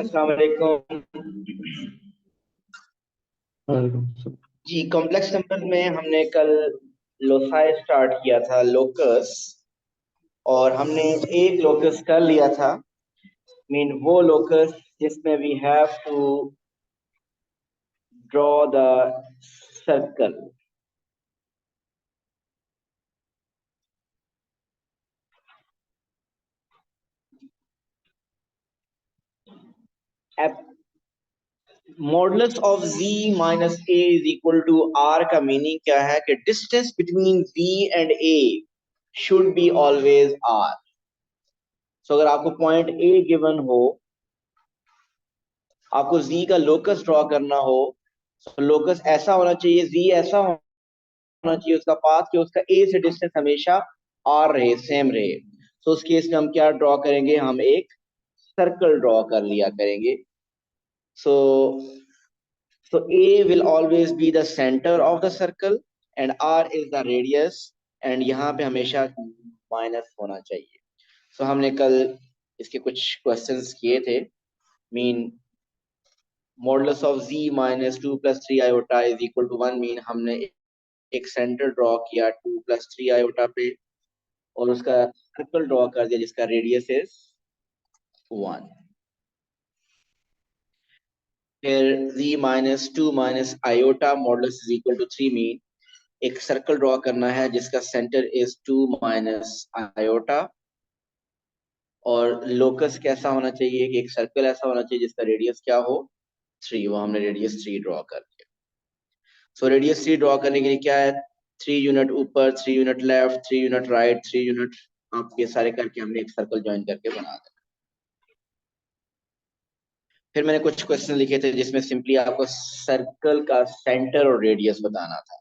अस्सलाम वालेकुम। जी, complex number में हमने कल लोसाई स्टार्ट किया था, लोकस, और हमने एक लोकस कर लिया था। मीन वो लोकस जिसमें we have to draw the circle. Modulus of z minus a is equal to r का मीनिंग क्या है कि distance between v and a should be always r। So अगर आपको पॉइंट a गिवन हो, आपको z का लोकस ड्रॉ करना हो, तो लोकस ऐसा होना चाहिए, z ऐसा होना चाहिए उसका पाथ कि उसका a से डिस्टेंस हमेशा r रहे, सेम रहे। तो उस केस में हम क्या ड्रॉ करेंगे, हम एक सर्कल ड्रॉ कर लिया करेंगे। सो So A will always be the center of the circle and R is the radius, and यहाँ पे हमेशा माइनस होना चाहिए। So हमने कल इसके कुछ क्वेश्चंस किए थे। Mean modulus of z minus 2 plus 3 iota is equal to 1। Mean हमने एक सेंटर ड्रॉ किया 2 प्लस 3 आयोटा पे, और उसका सर्कल ड्रॉ कर दिया जिसका रेडियस इज 1। फिर z minus 2 minus iota modulus is equal to 3। Mean एक सर्कल ड्रॉ करना है जिसका सेंटर इज 2 माइनस आयोटा, और लोकस कैसा होना चाहिए कि एक सर्कल ऐसा होना चाहिए जिसका रेडियस क्या हो, 3। वो हमने रेडियस 3 ड्रॉ कर दिया। सो रेडियस 3 ड्रॉ करने के लिए क्या है, 3 यूनिट ऊपर, 3 unit left, 3 unit right, 3 unit up, ये सारे करके हमने एक सर्कल ज्वाइन करके बना दिया। फिर मैंने कुछ क्वेश्चन लिखे थे जिसमें सिंपली आपको सर्कल का सेंटर और रेडियस बताना था।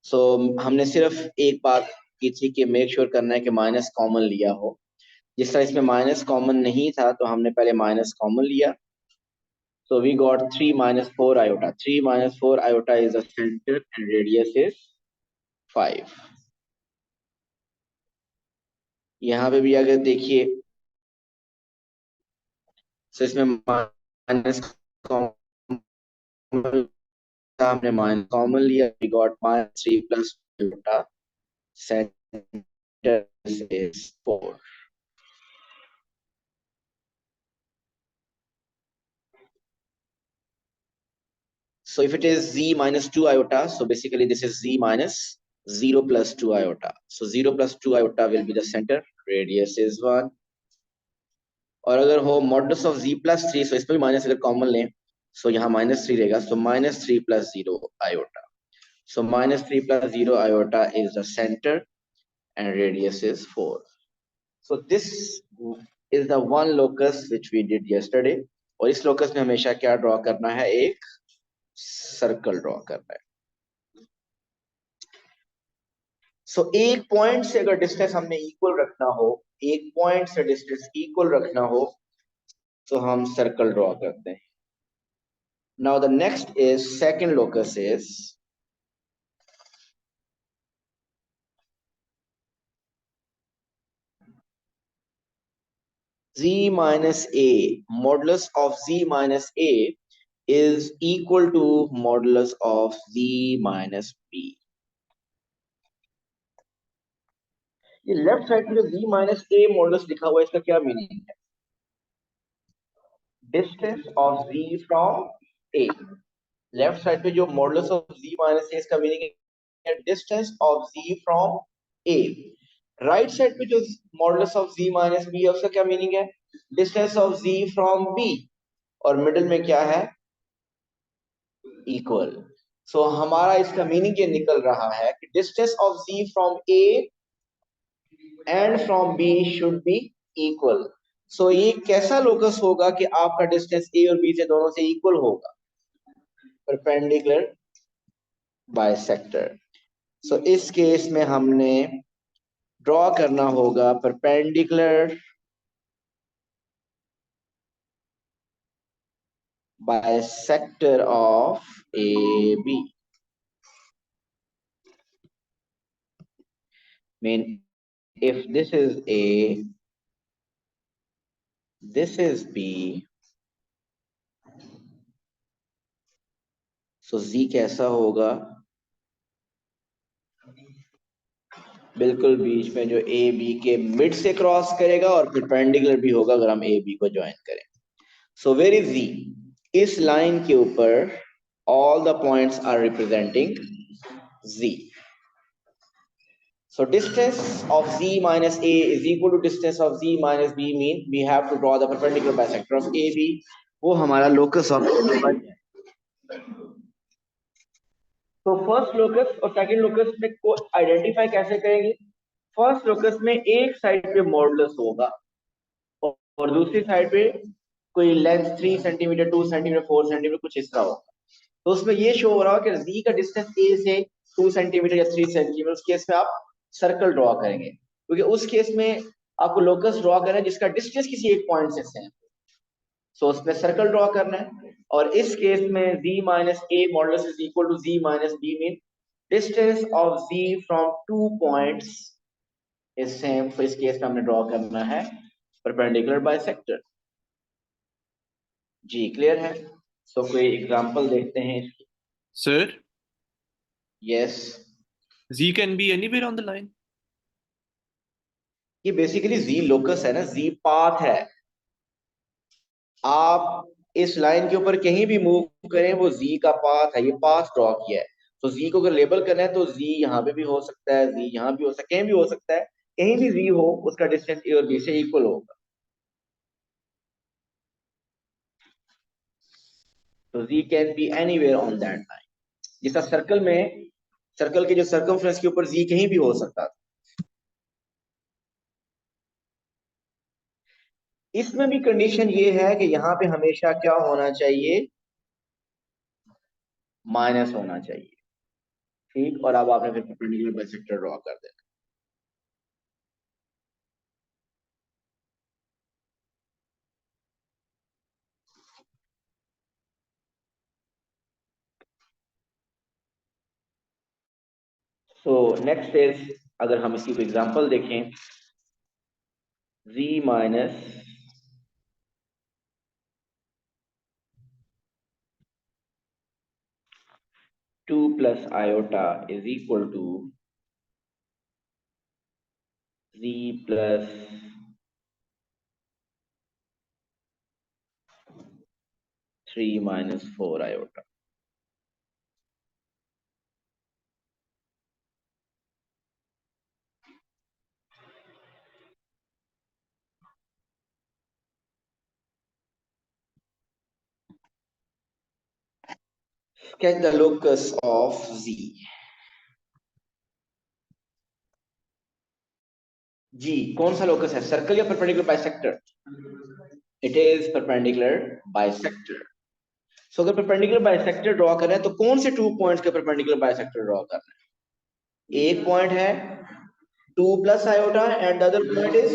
सो हमने सिर्फ एक बात की थी कि मेक श्योर करना है कि माइनस कॉमन लिया हो। जिस तरह इसमें माइनस कॉमन नहीं था तो हमने पहले माइनस कॉमन लिया। So we got 3 minus 4 iota. 3 minus 4 iota is the center and radius is 5. यहाँ पे भी अगर देखिए, so इसमें माइनस कॉमन, हमने माइनस कॉमन लिया, we got minus 3 plus iota, center is 4. So if it is z minus 2 iota, so basically this is z minus 0 plus 2 iota. So 0 plus 2 iota will be the center, radius is 1. और अगर हो modulus of z plus 3, सो इसमें भी minus अगर common लें, सो यहाँ minus 3 रहेगा, so minus 3 plus 0 iota. So minus 3 plus 0 iota is the center and radius is 4. So this is the one locus which we did yesterday. और इस locus में हमेशा क्या ड्रॉ करना है, एक सर्कल ड्रॉ करना है. सो एक पॉइंट से अगर डिस्टेंस हमने इक्वल रखना हो, एक पॉइंट से डिस्टेंस इक्वल रखना हो, तो हम सर्कल ड्रॉ करते हैं. Now the next is second locus is z minus a. Modulus of z minus a is equal to modulus of z minus b. ये लेफ्ट साइड में जो z minus a मॉडुलस लिखा हुआ है, इसका क्या मीनिंग है? Distance of z from a. Left side पे जो modulus of z minus a, इसका मीनिंग है distance of z from a. Right side पे जो modulus of z minus b है, उसका क्या मीनिंग है? Distance of z from b. और मिडिल में क्या है? इक्वल. सो हमारा इसका मीनिंग ये निकल रहा है कि distance of z from a and from b should be equal. So ये कैसा लोकस होगा कि आपका डिस्टेंस a और b से दोनों से इक्वल होगा? Perpendicular bisector. सो इस केस में हमने ड्रॉ करना होगा perpendicular bisector of AB. Mean if this is A, this is B, so Z कैसा होगा? बिल्कुल बीच में, जो ए बी के मिड से क्रॉस करेगा और परपेंडिकुलर भी होगा अगर हम ए बी को ज्वाइन करें. So where is G? इस लाइन के ऊपर all the points are representing G. So distance of z minus a is equal to distance of z minus b, mean we have to draw the perpendicular bisector of AB. वो हमारा locus of A है. तो first locus और second locus में को identify कैसे करेंगे? First locus में एक साइड पे मॉडुलस होगा और दूसरी साइड पे कोई लेंथ 3 सेंटीमीटर, 2 सेंटीमीटर, 4 सेंटीमीटर, कुछ इस तरह होगा. तो उसमें ये शो हो रहा है कि z का डिस्टेंस a से 2 सेंटीमीटर या 3 सेंटीमीटर, उस केस में आप सर्कल ड्रॉ करेंगे, क्योंकि उस केस में आपको लोकस ड्रॉ करना है जिसका डिस्टेंस किसी एक पॉइंट से सेम. सो उसमें सर्कल ड्रॉ करना है. और इस केस में z minus a modulus is equal to z minus b, mean distance of z from two points is same. तो इस केस में हमने ड्रॉ करना है परपेंडिकुलर बाइसेक्टर. जी क्लियर है? सो कोई एग्जांपल देखते हैं इसकी. Sir, yes, Z can be anywhere on the line. ये बेसिकली z लोकस है ना, z पाथ है. आप इस लाइन के ऊपर कहीं भी मूव करें, वो z का पाथ है, ये पाथ ड्रॉ किया है. तो z को अगर लेबल करना है तो z यहाँ पे भी हो सकता है, z यहाँ भी हो सकता है, कहीं भी हो सकता है. कहीं भी z हो, उसका डिस्टेंस a और b से इक्वल होगा. तो z can be anywhere on that line. जिस तरह सर्कल में, सर्कल के जो सर्कमफ्रेंस के ऊपर z कहीं भी हो सकता था. इसमें भी कंडीशन ये है कि यहाँ पे हमेशा क्या होना चाहिए? माइनस होना चाहिए. ठीक, और अब आपने फिर परपेंडिकुलर बाइसेक्टर ड्रॉ कर देना। सो नेक्स्ट इज, अगर हम इसकी कोई एग्जांपल देखें, z minus 2 plus iota is equal to z plus 3 minus 4 iota. Sketch the locus of z. G कौन सा लोकस है, सर्कल या perpendicular bisector? It is perpendicular bisector. So अगर परपेंडिकुलर बाइसेक्टर ड्रॉ कर रहे हैं तो कौन से 2 पॉइंट्स के परपेंडिकुलर बाइसेक्टर ड्रॉ कर रहे हैं? एक पॉइंट है 2 plus iota and the other point is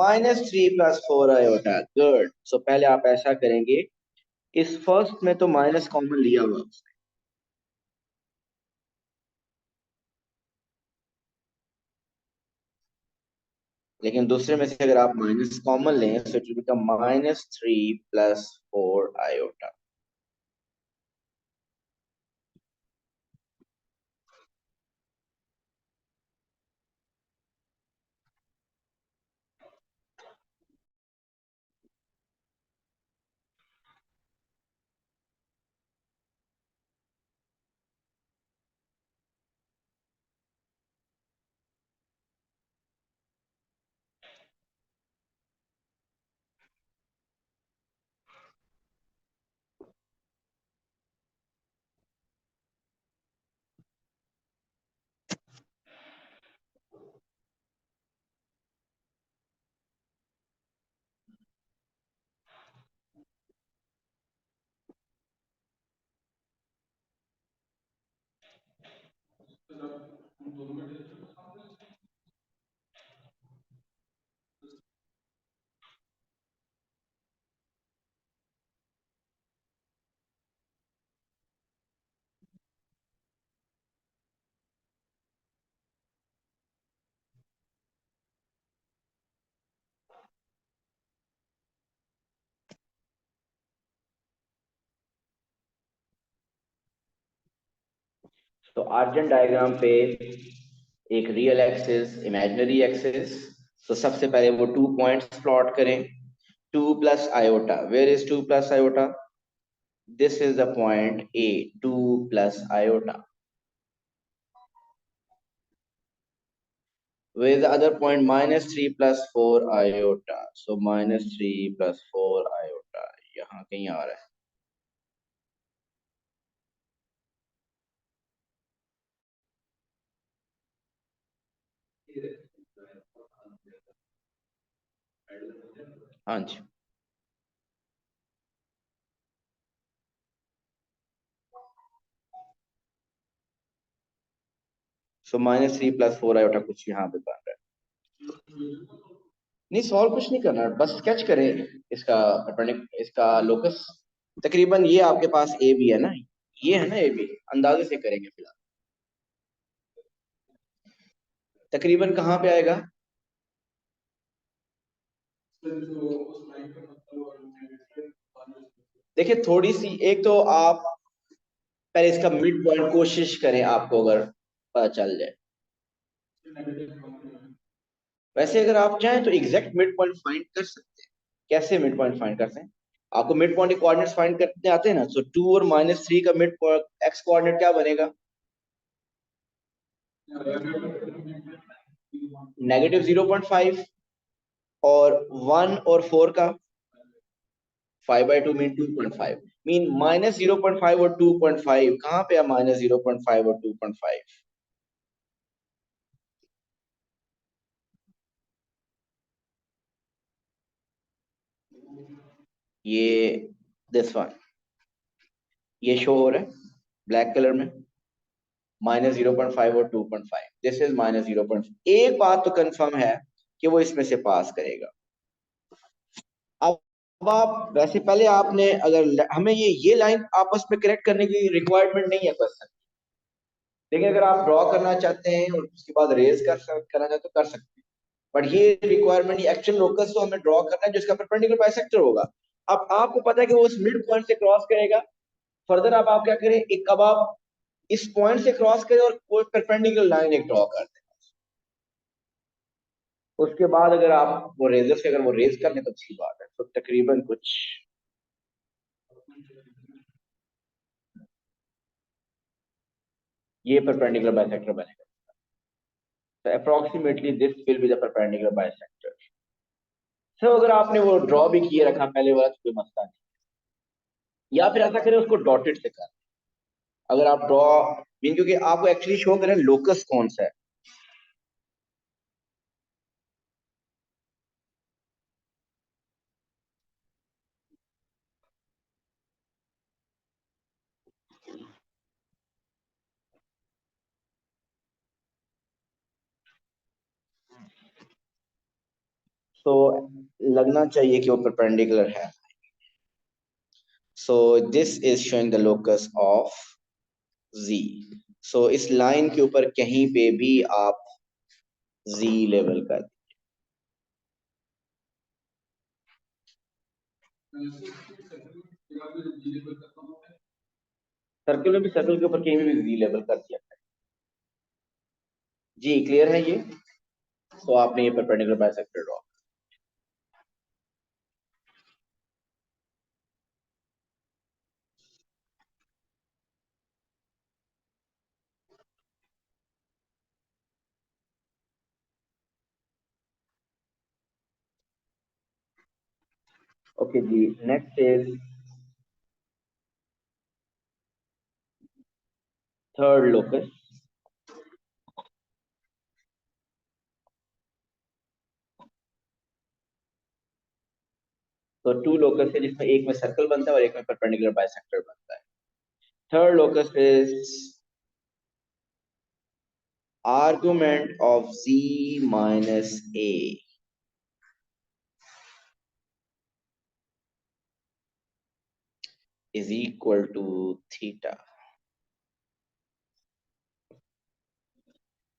minus 3 plus 4 iota. Good. So पहले आप ऐसा करेंगे, इस फर्स्ट में तो माइनस कॉमन लिया हुआ है, लेकिन दूसरे में से अगर आप माइनस कॉमन लें तो it will become minus 3 plus 4 iota. तो आर्जन डायग्राम पे एक रियल एक्सिस, इमेजिनरी एक्सिस, तो सबसे पहले वो 2 पॉइंट्स प्लॉट करें। 2 plus iota, where is 2 plus iota? This is the point A, 2 plus iota. Where is the other point? Minus 3 plus 4 iota. So minus 3 plus 4 iota. यहाँ कहीं आ रहा है। हाँ जी। सो minus 3 plus 4 iota कुछ यहाँ पे बन रहा है। नहीं, सॉल्व कुछ नहीं करना, बस स्केच करें इसका इसका लोकस। तकरीबन ये आपके पास ए बी है ना, ये है ना ए बी, अंदाजे से करेंगे फिलहाल। तकरीबन कहाँ पे आएगा? देखिए थोड़ी सी, एक तो आप पहले इसका मिड पॉइंट कोशिश करें, आपको अगर पता चल जाए। वैसे अगर आप चाहें तो एग्जैक्ट मिड पॉइंट फाइंड कर सकते हैं। कैसे मिड पॉइंट फाइंड करते हैं? आपको मिड पॉइंट के कोऑर्डिनेट्स फाइंड करते आते हैं ना, सो 2 और -3 का मिड एक्स कोऑर्डिनेट क्या बनेगा? -0.5, और 1 और 4 का 5/2 मीन 2.5, मीन -0.5 और 2.5 कहाँ पे है? -0.5 और 2.5। ये दिस वन, ये शो हो रहा है ब्लैक कलर में। -0.5 और 2.5, दिस इज -0.5। एक बात तो कंफर्म है कि वो इसमें से पास करेगा। अब आप वैसे पहले आपने अगर हमें ये लाइन आपस में कनेक्ट करने की रिक्वायरमेंट नहीं है क्वेश्चन, लेकिन अगर आप ड्रॉ करना चाहते हैं और उसके बाद रेज करना चाहते हो कर सकते हैं, बट ये रिक्वायरमेंट एक्चुअल लोकस तो हमें ड्रॉ करना है जो इसका परपेंडिकुलर बाइसेक्टर होगा। अब आपको पता है कि वो उस मिड पॉइंट से क्रॉस करेगा। फर्दर अब आप क्या करें, एक अब आप इस पॉइंट से क्रॉस करें और कोई परपेंडिकुलर लाइन एक ड्रॉ कर दें। उसके बाद अगर आप वो रेजर से अगर वो रेज कर लें तो अच्छी बात है। तो तकरीबन कुछ ये परपेंडिकुलर बाइसेक्टर बनेगा। तो approximately this will be the perpendicular bisector. So अगर आपने वो ड्रॉ भी किए रखा पहले वाला तो कोई मसला नहीं, या फिर ऐसा करें उसको डॉटेड से कर। अगर आप ड्रॉ मीन क्योंकि आपको एक्चुअली शो करें लोकस कौन सा है। तो लगना चाहिए कि वो परपेंडिकुलर है। So this is showing the locus of z। सो इस लाइन के ऊपर कहीं पे भी आप z लेवल कर, सर्कल में भी सर्कल के ऊपर कहीं भी z लेवल कर दिया। जी क्लियर है ये। तो आपने ये परपेंडिकुलर बाइसेक्टर ड्रॉ। ओके जी, नेक्स्ट इज थर्ड लोकस। तो टू लोकस है जिसमें एक में सर्कल बनता है और एक में परपेंडिकुलर बाइसेक्टर बनता है। Third locus is argument of z minus a is equal to theta.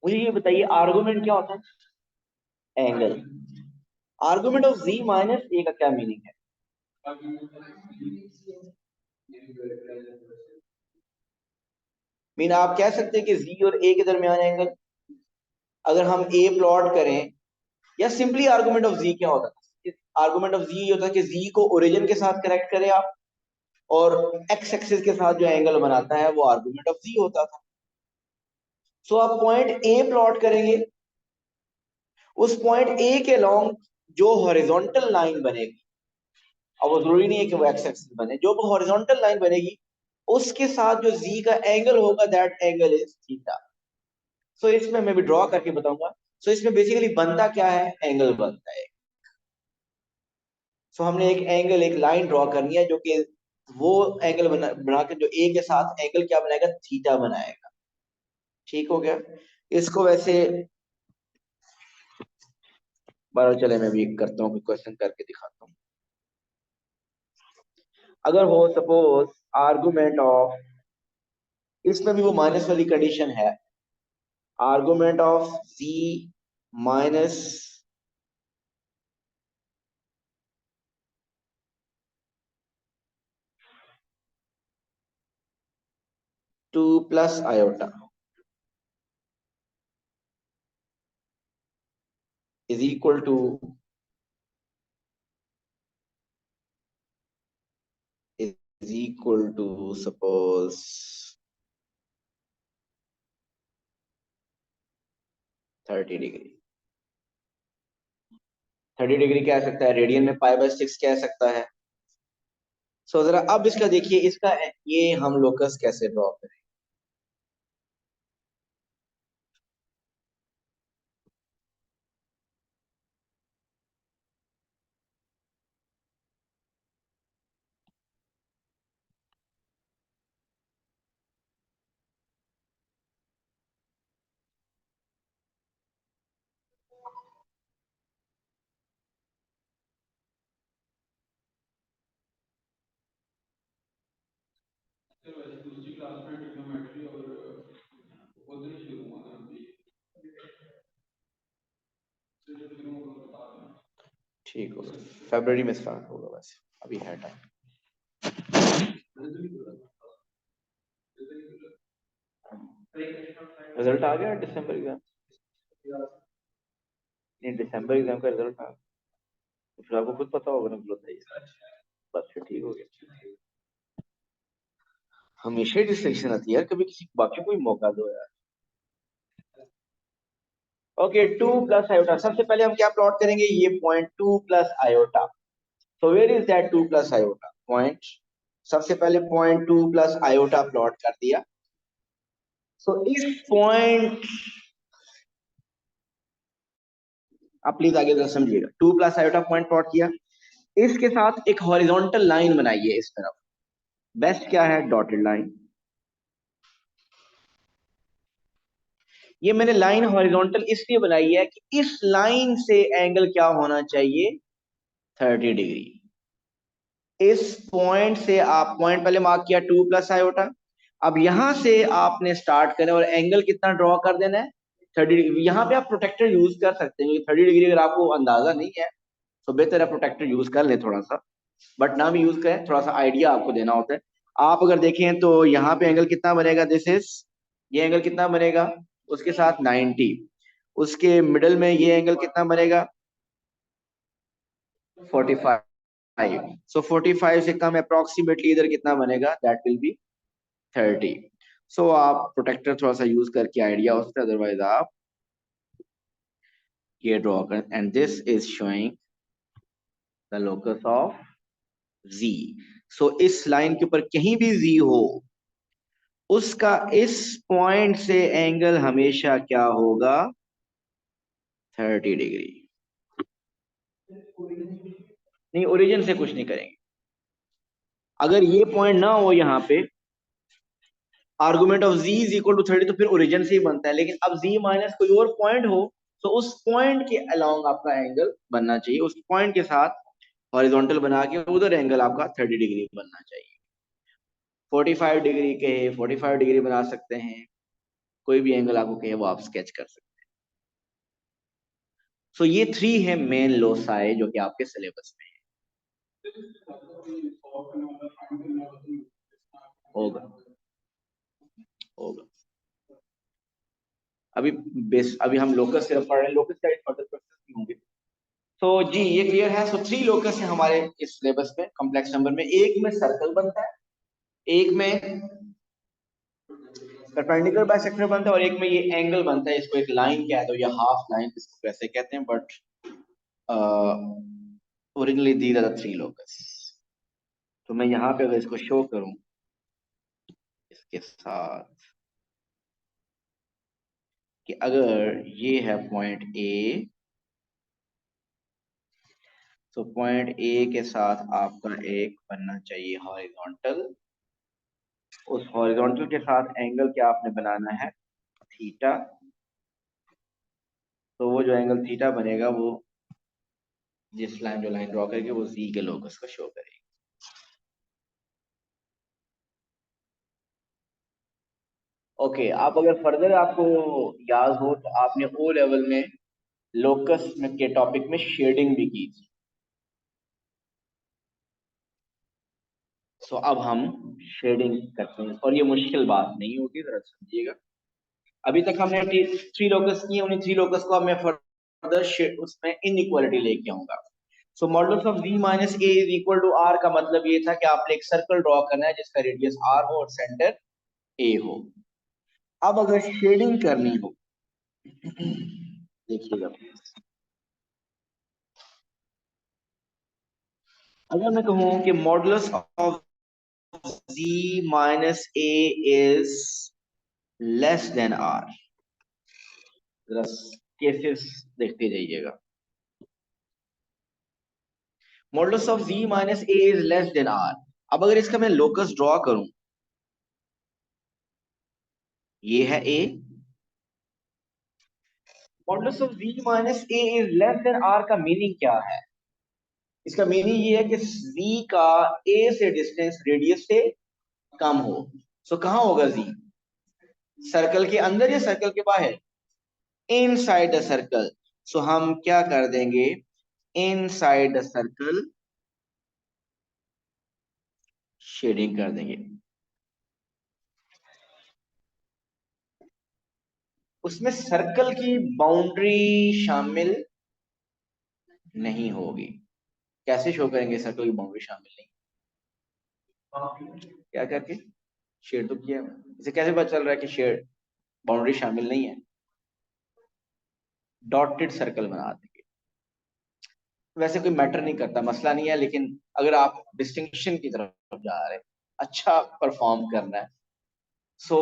मुझे ये बताइए आर्गुमेंट क्या होता है? Angle. Argument of z minus a का क्या मीनिंग है? मीन आप कह सकते हैं कि z और a के दरमियान एंगल। अगर हम a प्लॉट करें, या सिंपली आर्गुमेंट ऑफ z क्या होता है? आर्गुमेंट ऑफ z ये होता है कि z को ओरिजिन के साथ करेक्ट करें आप, और एक्स एक्सिस के साथ जो एंगल बनाता है वो आर्गुमेंट ऑफ z होता था। सो आप पॉइंट ए प्लॉट करेंगे, उस पॉइंट ए के लॉन्ग जो हॉरिजॉन्टल लाइन बनेगी, अब वो जरूरी नहीं है कि वो एक्स एक्सिस बने, जो हॉरिजॉन्टल लाइन बनेगी उसके साथ जो z का एंगल होगा दैट एंगल इज थीटा। सो इसमें मैं भी ड्रॉ करके बताऊंगा। सो इसमें बेसिकली बनता क्या है, एंगल बनता है। सो हमने एक एंगल एक लाइन ड्रॉ करनी है जो कि वो एंगल बना के जो ए के साथ एंगल क्या बनाएगा, थीटा बनाएगा। ठीक हो गया। इसको वैसे बारह चले मैं भी करता हूँ, क्वेश्चन करके दिखाता हूँ। अगर हो सपोज आर्गुमेंट ऑफ, इसमें भी वो माइनस वाली कंडीशन है, argument of z minus 2 plus iota is equal to suppose 30 degree. 30 degree कह सकता है, रेडियन में π/6 कह सकता है। सो जरा अब इसका देखिए, इसका ये हम लोकस कैसे ड्रॉ करें। ठीक होगा, फरवरी में स्टार्ट होगा, वैसे अभी है टाइम। रिजल्ट आ गया दिसंबर एग्जाम? नहीं, दिसंबर एग्जाम का रिजल्ट आ, तो फिर आपको खुद पता होगा ना, बताइए। बस फिर ठीक हो गया। हमेशा ही डिस्ट्रैक्शन आती है यार, कभी किसी बाकी को भी मौका दो यार। Okay, 2 + iota. सबसे पहले हम क्या प्लॉट करेंगे, ये point 2 + iota. So where is that 2 + iota point? सबसे पहले पॉइंट 2 + आयोटा प्लॉट कर दिया। सो इस पॉइंट, आप प्लीज आगे जरा समझिएगा, 2 + आयोटा पॉइंट प्लॉट किया, इसके साथ एक हॉरिजॉन्टल लाइन बनाइए इस तरफ। बेस्ट क्या है, डॉटेड लाइन। ये मैंने लाइन हॉरिजॉन्टल इसलिए बनाई है कि इस लाइन से एंगल क्या होना चाहिए, 30 डिग्री। इस पॉइंट से आप, पॉइंट पहले मार्क किया 2 + आयोटा, अब यहां से आपने स्टार्ट करना और एंगल कितना ड्रॉ कर देना है, 30 डिग्री। यहाँ पे आप प्रोटेक्टर यूज कर सकते हैं, 30 डिग्री अगर आपको अंदाजा नहीं है तो बेहतर है प्रोटेक्टर यूज कर ले थोड़ा सा, बट ना भी यूज करें, थोड़ा सा आइडिया आपको देना होता है। आप अगर देखें तो यहाँ पे एंगल कितना बनेगा, दिस इज, ये एंगल कितना बनेगा, उसके साथ 90, उसके मिडल में ये एंगल कितना बनेगा, 45। सो 45 से कम अप्रोक्सीमेटली इधर कितना बनेगा, दैट विल बी 30। सो आप प्रोटेक्टर थोड़ा सा यूज करके आइडिया हो सकता है, अदरवाइज आप ये ड्रॉ करें, and this is showing the locus of Z। सो इस लाइन के ऊपर कहीं भी Z हो, उसका इस पॉइंट से एंगल हमेशा क्या होगा, 30 डिग्री। नहीं, ओरिजिन से कुछ नहीं करेंगे। अगर ये पॉइंट ना हो यहाँ पे, आर्गुमेंट ऑफ Z = 30, तो फिर ओरिजिन से ही बनता है। लेकिन अब Z माइनस कोई और पॉइंट हो, तो उस पॉइंट के अलोंग आपका एंगल बनना चाहिए, उस पॉइंट के साथ हॉरिजॉन्टल बना के उधर एंगल आपका 30 डिग्री बनना चाहिए। 45 डिग्री कहे, 45 डिग्री बना सकते हैं, कोई भी एंगल आपको कहे वो आप स्केच कर सकते हैं। सो ये 3 है मेन लोसाई जो कि आपके सिलेबस में है। होगा, होगा। अभी हम लोकस सिर्फ पढ़ रहे हैं, लोकस का फर्दर क्वेश्चन भी होंगे। तो जी ये क्लियर है। सो 3 लोकस है हमारे इस सिलेबस में, कॉम्प्लेक्स नंबर में। एक में सर्कल बनता है, एक में परपेंडिकुलर बाइसेक्टर बनता है, और एक में ये एंगल बनता है। इसको एक लाइन कह दो या हाफ लाइन, इसको कैसे कहते हैं, but originally these are the 3 locus. तो मैं यहाँ पे अगर इसको शो करूं इसके साथ कि अगर ये है पॉइंट ए, तो पॉइंट ए के साथ आपका एक बनना चाहिए हॉरिजॉन्टल। उस हॉरिजॉन्टल के साथ एंगल क्या आपने बनाना है, थीटा। तो वो जो एंगल थीटा बनेगा वो जिस लाइन जो लाइन ड्रॉ करेगी वो जी के लोकस को शो करेगी। ओके, आप अगर फर्दर आपको याद हो तो आपने ओ लेवल में लोकस के टॉपिक में शेडिंग भी की थी। सो अब हम शेडिंग करते हैं, और ये मुश्किल बात नहीं होगी, जरा समझिएगा। अभी तक हमने 3 लोकस किए, उन्हीं 3 लोकस को अब मैं फर्दर उसमें इनइक्वालिटी लेके आऊंगा। So modulus of v minus A is equal to r का मतलब ये था कि आपने एक सर्कल ड्रॉ करना है जिसका रेडियस r हो और सेंटर a हो। अब अगर शेडिंग करनी हो, देखिएगा अगर मैं कहूं कि modulus of z minus a is less then r, जरा केसेस देखते जाइएगा। Modulus of z minus a is less then r। अब अगर इसका मैं लोकस ड्रॉ करूं, ये है a, modulus of v minus a is less then r का मीनिंग क्या है? इसका मीनिंग ये है कि v का a से डिस्टेंस रेडियस से कम हो। सो कहाँ होगा जी? सर्कल के अंदर या सर्कल के बाहर? Inside the circle. सो हम क्या कर देंगे, इनसाइड द सर्कल शेडिंग कर देंगे। उसमें सर्कल की बाउंड्री शामिल नहीं होगी। कैसे शो करेंगे सर्कल की बाउंड्री शामिल नहीं? क्या करके? शेड तो किया है। इसे कैसे पता चल रहा है कि शेड बाउंड्री शामिल नहीं है? डॉटेड सर्कल बना देंगे। वैसे कोई मैटर नहीं करता, मसला नहीं है, लेकिन अगर आप डिस्टिंक्शन की तरफ जा रहे हैं, अच्छा परफॉर्म करना है, सो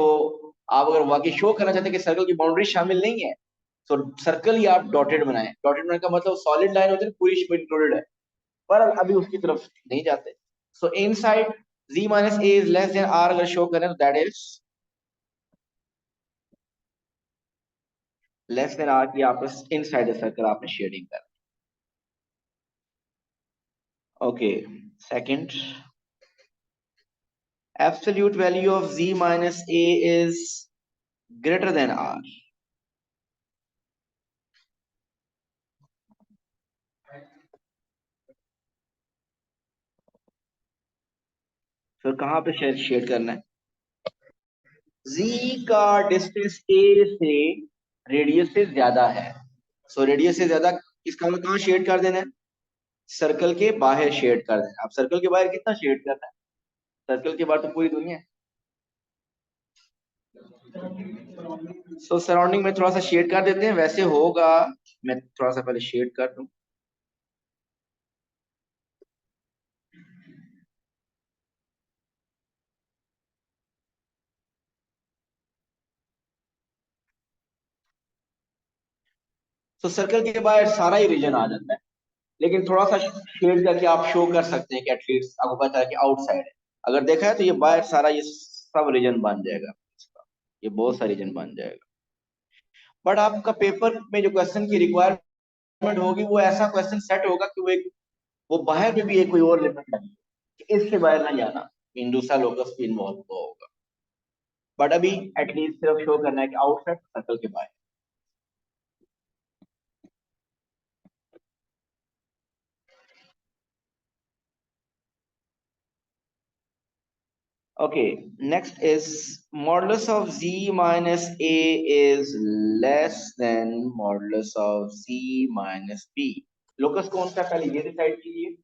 आप अगर वाकई शो करना चाहते हैं कि सर्कल की बाउंड्री शामिल नहीं है, तो सर्कल ही आप डॉटेड बनाएं। डॉटेड बनाने का मतलब सॉलिड लाइन होती है, पूरी इंक्लूडेड है, पर अभी उसकी तरफ नहीं जाते। सो inside z minus A is less then r अगर शो करें तो that is less then r की आप इनसाइड द सर्कल आपने शेडिंग कर। Okay, second, absolute value of z minus a is greater than r। फिर कहाँ पे शेड करना है? z का डिस्टेंस a से रेडियस से ज्यादा है। सो रेडियस से ज्यादा, इसका मतलब कहाँ शेड कर देना है? सर्कल के बाहर शेड कर देना। अब सर्कल के बाहर कितना शेड करना है? सर्कल के बाहर तो पूरी दुनिया है। सो सराउंडिंग में थोड़ा सा शेड कर देते हैं, वैसे होगा। मैं थोड़ा सा पहले शेड कर दूं। तो सर्कल के बाहर सारा ही रीजन आ जाता है, लेकिन थोड़ा सा शेड करके आप शो कर सकते हैं कि एटलीस्ट आपको पता है कि आउटसाइड है। अगर देखा है तो ये बाहर सारा ये सब रीजन बन जाएगा इसका, ये बहुत सा रीजन बन जाएगा। बट आपका पेपर में जो क्वेश्चन की रिक्वायरमेंट होगी वो ऐसा क्वेश्चन सेट होगा कि वो बाहर में भी एक कोई और लिमिट लगी कि इससे बाहर ना जाना, मीन दूसरा लोकस भी इन्वॉल्व होगा। बट अभी एटलीस्ट सिर्फ शो करना है कि आउटसाइड सर्कल के बाहर। Okay, next is modulus of z minus a is less than modulus of z minus b. Locus कौन सा, पहले ये डिसाइड कीजिए।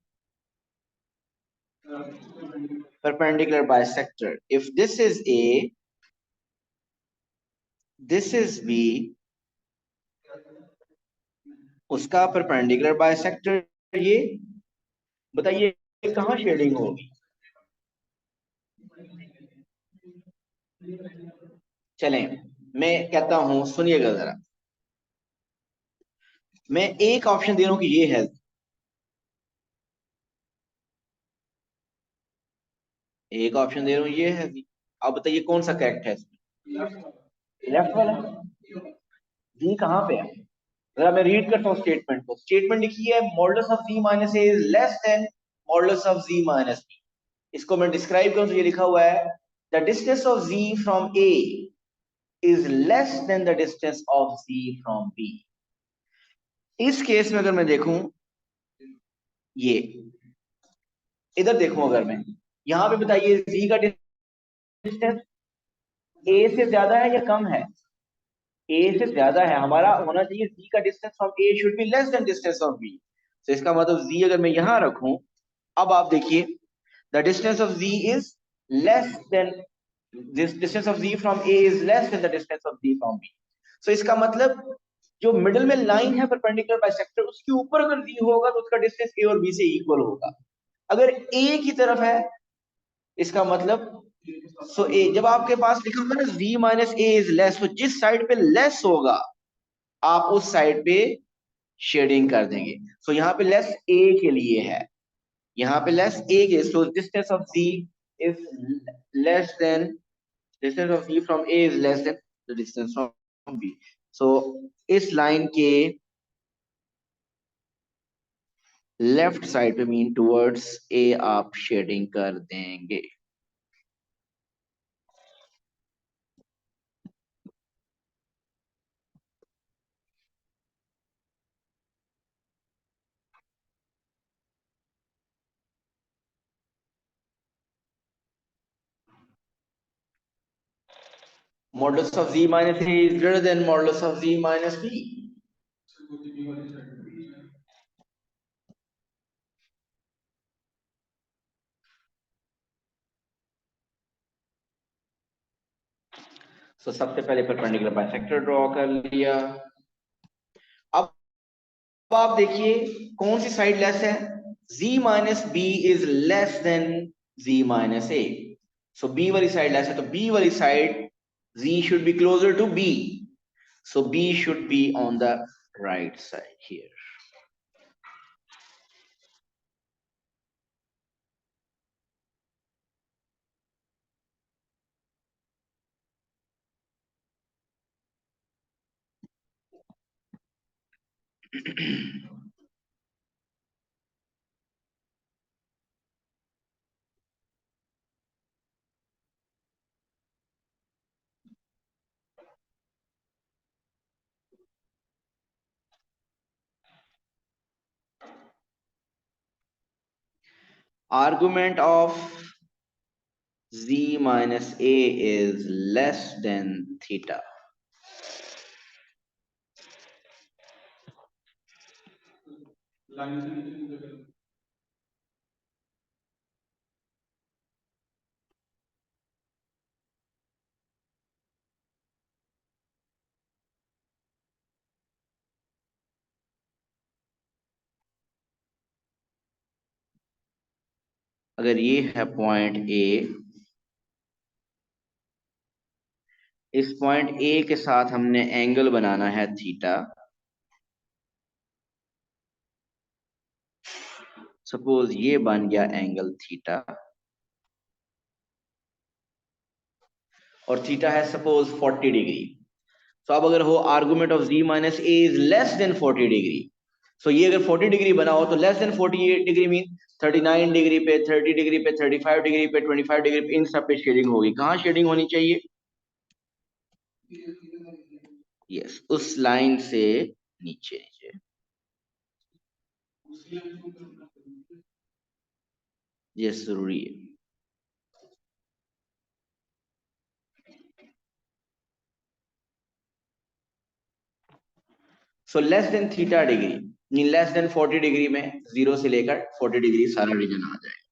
Perpendicular bisector. If this is a, this is b, उसका perpendicular bisector ये, बताइए कहाँ शेडिंग होगी? चलें, मैं कहता हूं, सुनिएगा जरा। मैं एक ऑप्शन दे रहा हूं कि ये है, एक ऑप्शन दे रहा हूं ये है। अब बताइए कौन सा करेक्ट है इसमें? लेफ्ट वाला। जी कहाँ पे है? जरा मैं रीड करता हूँ स्टेटमेंट को। स्टेटमेंट लिखी है modulus of z minus A is less than modulus of z minus b. इसको मैं डिस्क्राइब करूं तो ये लिखा हुआ है the distance of z from a is less than the distance of z from b। इस केस में अगर मैं देखूं, ये इधर देखूं, अगर मैं यहाँ पे बताइए z का डिस्टेंस a से ज्यादा है या कम है? a से ज्यादा है। हमारा होना चाहिए z का distance from a should be less than distance of b। तो इसका मतलब z अगर मैं यहां रखूं, अब आप देखिए the distance of z is less then, this distance of z from a is less than the distance of z from b। so इसका मतलब जो मिडिल में लाइन है परपेंडिकुलर बाइसेक्टर, उसके ऊपर अगर z होगा तो उसका डिस्टेंस a और b से इक्वल होगा। अगर a की तरफ है, इसका मतलब सो a, जब आपके पास लिखा होगा ना z minus A is less, तो जिस साइड पे लेस होगा आप उस साइड पे शेडिंग कर देंगे। सो यहाँ पे लेस a के लिए है, यहाँ पे लेस a के, so distance of z is less then, distance of z from a is less than the distance from b। so इस लाइन के लेफ्ट साइड पे मीन टुवर्ड्स a आप शेडिंग कर देंगे। Modulus of z minus a is greater than modulus of z minus b. So सबसे पहले perpendicular bisector draw कर लिया। अब आप देखिए कौन सी साइड लेस है, z minus b is less than z minus a. So b वाली साइड लेस है, तो b वाली side z should be closer to b, so b should be on the right side here. Argument of z minus a is less than theta. अगर ये है point A, इस point A के साथ हमने एंगल बनाना है theta. Suppose ये बन गया एंगल थीटा, और थीटा है सपोज 40 डिग्री। तो अब अगर हो argument of z minus A is less than 40 degree, so ये अगर 40 डिग्री बना हो तो less than 48 degree mean 39 degree पे, 30 डिग्री पे, 35 डिग्री पे, 25 डिग्री पे, इन सब पे शेडिंग होगी। कहाँ शेडिंग होनी चाहिए? यस, उस लाइन से नीचे नीचे। यस, जरूरी है। So less than theta degree mean less than 40 degree में 0 से लेकर 40 डिग्री सारा रीजन आ जाएगा।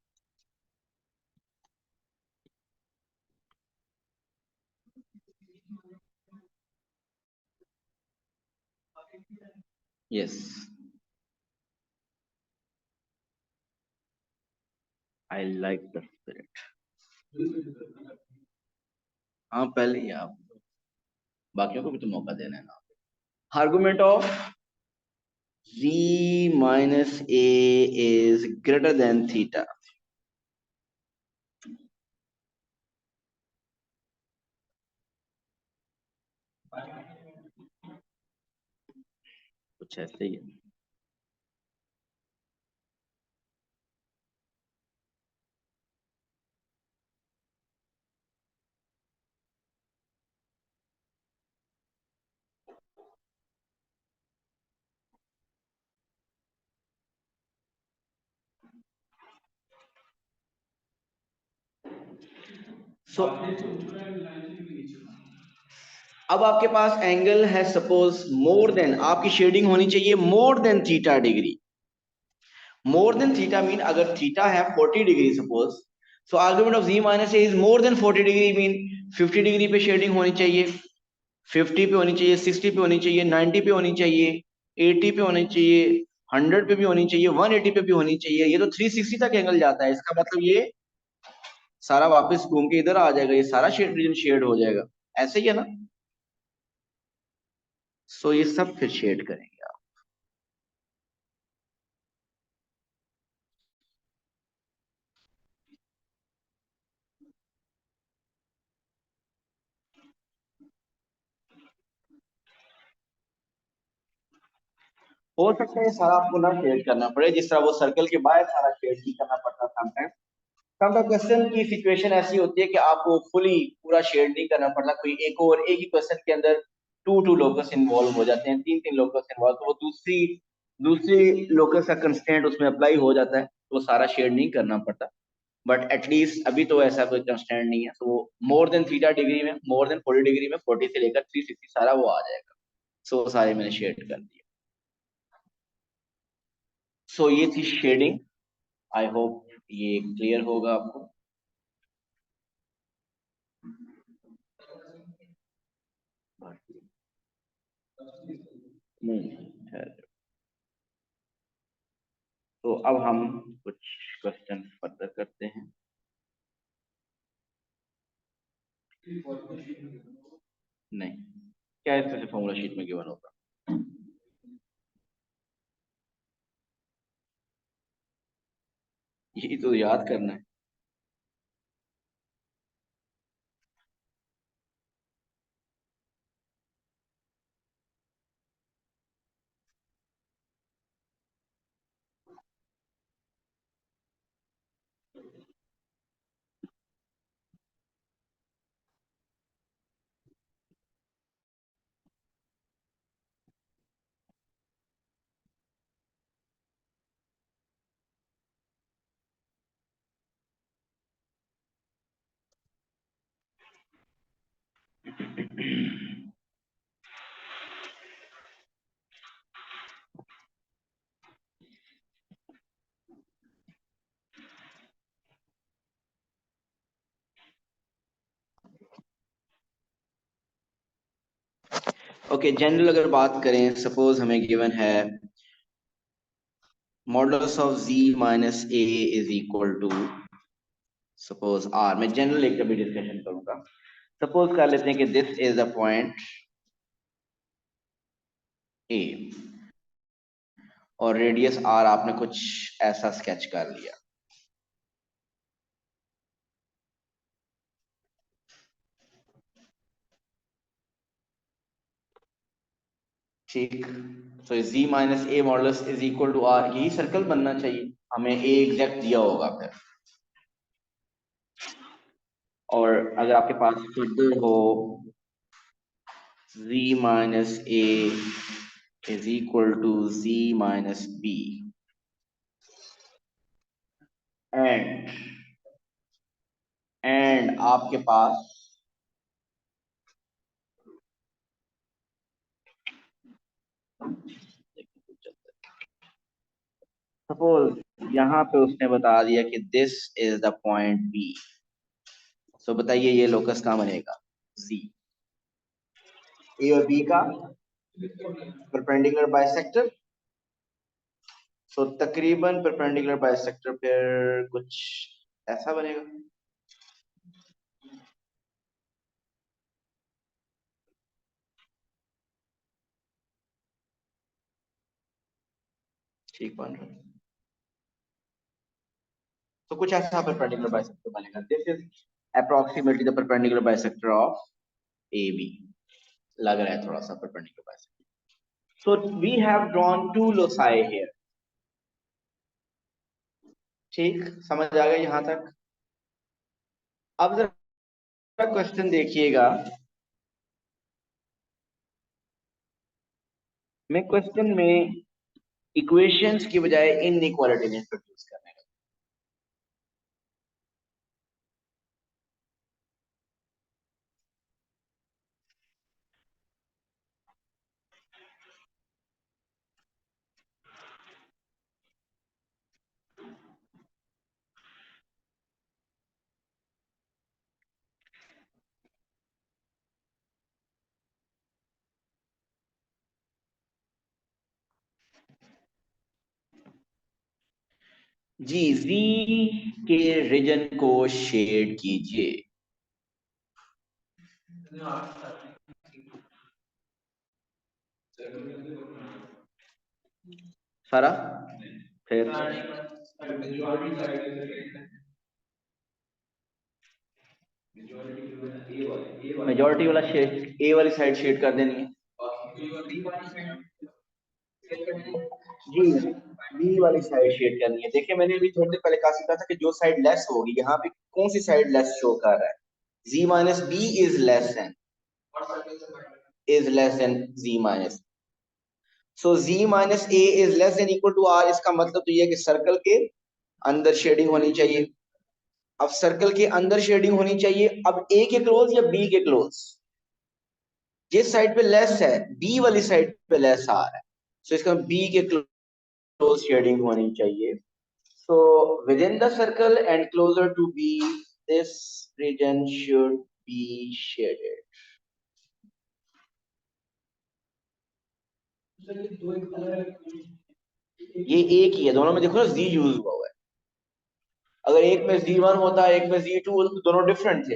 Yes, I like the spirit. हाँ, पहले ही आप, बाकियों को भी तो मौका देना है ना। Argument of z minus a is greater than theta. कुछ ऐसे ही है। सो अब आपके पास एंगल है सपोज मोर देन, आपकी शेडिंग होनी चाहिए more than theta degree. More than theta mean अगर थीटा है 40 degree suppose, so argument of z minus A is more than 40 degree mean 50 degree पे शेडिंग होनी चाहिए, 50 पे होनी चाहिए, 60 पे होनी चाहिए, 90 पे होनी चाहिए, 80 पे होनी चाहिए, 100 पे भी होनी चाहिए, 180 पे भी होनी चाहिए। ये तो 360 तक एंगल जाता है, इसका मतलब ये सारा वापस घूम के इधर आ जाएगा, ये सारा शेड हो जाएगा। ऐसे ही है ना? सो ये सब फिर शेड करेंगे आप। हो सकता है सारा आपको ना शेड करना पड़े, जिस तरह वो सर्कल के बाहर सारा शेड ही करना पड़ता समटाइम। समटाइम क्वेश्चन की सिचुएशन ऐसी होती है कि आपको फुली पूरा शेड नहीं करना पड़ता, कोई एक ही क्वेश्चन के अंदर टू लोकस इन्वॉल्व हो जाते हैं, तीन लोकस इन्वॉल्व, तो वो दूसरी दूसरी लोकस का कंस्ट्रेंट उसमें अप्लाई हो जाता है, तो वो सारा शेड नहीं करना पड़ता। बट एटलीस्ट अभी तो ऐसा कोई कंस्टेंट नहीं है, तो मोर देन थीटा डिग्री में, मोर देन 40 डिग्री में 40 से लेकर 360 सारा वो आ जाएगा। सो वो सारे मैंने शेड कर दिए। सो ये थी शेडिंग। आई होप ये क्लियर होगा आपको। नहीं, तो अब हम कुछ क्वेश्चन फर्दर करते हैं। नहीं, क्या इसमें से फॉर्मूला शीट में गिवन होगा? यही तो याद करना है। ओके, जनरल अगर बात करें, सपोज हमें गिवन है modulus of z minus a is equal to, suppose r, मैं जनरल एक कभी डिस्कशन करूंगा। सपोज कर लेते हैं कि this is the point a और रेडियस r आपने कुछ ऐसा स्केच कर लिया। ठीक, तो z minus a modulus is equal to r, यही सर्कल बनना चाहिए, हमें a एग्जैक्ट दिया होगा फिर। और अगर आपके पास फिगर हो z minus a is equal to z minus b and आपके पास सपोज यहाँ पे उसने बता दिया कि this is the point B. So बताइए ये लोकस कहाँ बनेगा? जी, ए और बी का परपेंडिकुलर बाइसेक्टर। सो तकरीबन परपेंडिकुलर बाइसेक्टर फिर कुछ ऐसा बनेगा। ठीक बन रहा है। तो कुछ ऐसा परपेंडिकुलर बाइसेक्टर बनेगा। This is approximately the perpendicular bisector of a b. लग रहा है थोड़ा सा perpendicular bisector. So we have drawn two loci here. ठीक, समझ आ गया यहाँ तक? अब जरा क्वेश्चन देखिएगा। मैं क्वेश्चन में इक्वेशंस की बजाय इनइक्वालिटी इंट्रोड्यूस करने लगा। जी, जी के रीजन को शेड कीजिए। सारा फिर मेजोरिटी वाला शेड, ए वाली साइड शेड कर देनी है। जी, बी वाली साइड शेड करनी है। देखिए मैंने अभी थोड़ी देर पहले कहा सीखा था कि जो साइड लेस होगी, यहाँ पे कौन सी साइड लेस शो कर रहा है? z minus b is less than z minus. So z minus a is less than equal to r। इसका मतलब तो ये है कि सर्कल के अंदर शेडिंग होनी चाहिए। अब सर्कल के अंदर शेडिंग होनी चाहिए। अब ए के क्लोज या बी के क्लोज, जिस साइड पे लेस है बी वाली साइड पे लेस आ रहा है, सो इसका बी के क्लोज शेडिंग होनी चाहिए। So within the circle and closer to b, this region should be shaded. ये एक ही है, दोनों में देखो ना जी यूज हुआ हुआ है। अगर एक में Z1 होता है, एक में Z2 होता, तो दोनों डिफरेंट थे,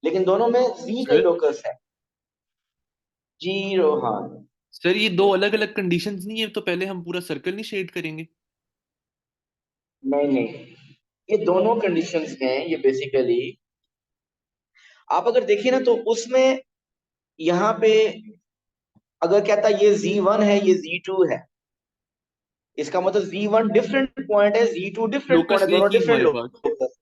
लेकिन दोनों में Z का ही सर लोकस है। जी रोहान। सर ये दो अलग अलग कंडीशंस नहीं है, तो पहले हम पूरा सर्कल नहीं शेड करेंगे? नहीं नहीं, ये दोनों कंडीशंस हैं। ये बेसिकली आप अगर देखिए ना तो उसमें यहाँ पे अगर कहता ये Z1 है, ये Z2 है, इसका मतलब Z1 डिफरेंट पॉइंट है, Z2 डिफरेंट पॉइंट लोकस है, एक दोनों ही डिफरेंट हमारे पास। लोकस।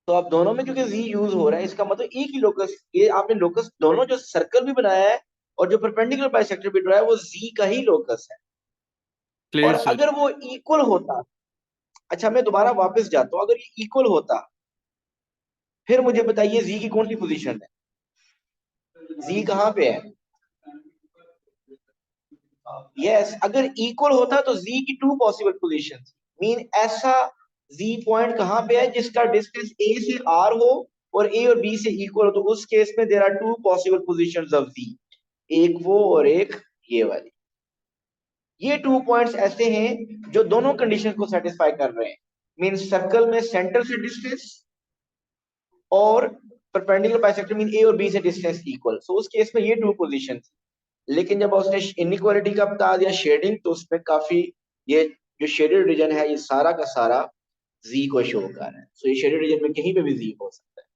तो अब दोनों में क्योंकि Z यूज हो रहा है, इसका मतलब एक ही लोकस, ये आपने लोकस दोनों जो सर्कल भी बनाया है और जो परपेंडिकुलर बाइसेक्टर भी बनाया है, वो Z का ही लोकस है। और क्लियर सर। अगर वो इक्वल होता, अच्छा मैं दोबारा वापस जाता हूं, अगर ये इक्वल होता, फिर मुझे बताइए Z की कौन सी पोजीशन है, Z कहाँ पे है? यस, अगर इक्वल होता तो Z की टू पॉसिबल पोजीशन, मीन ऐसा Z पॉइंट कहाँ पे है जिसका डिस्टेंस A से R हो और A और B से इक्वल हो, तो उस केस में there are two possible positions of Z, एक वो और एक ये वाली। ये टू पॉइंट्स ऐसे हैं जो दोनों कंडीशन को सेटिस्फाई कर रहे हैं, मीन सर्कल में सेंटर से डिस्टेंस और परपेंडिकुलर बाइसेक्टर मीन ए और बी से डिस्टेंस इक्वल। सो उस केस में ये टू पोजीशन। लेकिन जब उसने इनइक्वालिटी का बता दिया शेडिंग, तो उसमें काफी ये जो शेडेड रीजन है ये सारा का सारा जी को शो कर रहा है। सो ये शेडेड रीजन में कहीं पे भी जी हो सकता है।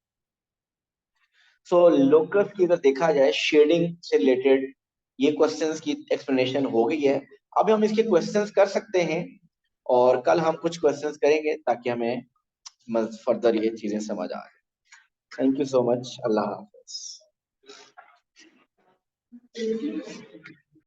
सो लोकस की अगर देखा जाए शेडिंग से रिलेटेड ये क्वेश्चंस की एक्सप्लेनेशन हो गई है। अब हम इसके क्वेश्चंस कर सकते हैं और कल हम कुछ क्वेश्चंस करेंगे ताकि हमें फर्दर ये चीजें समझ आए। Thank you so much. Allah Hafiz.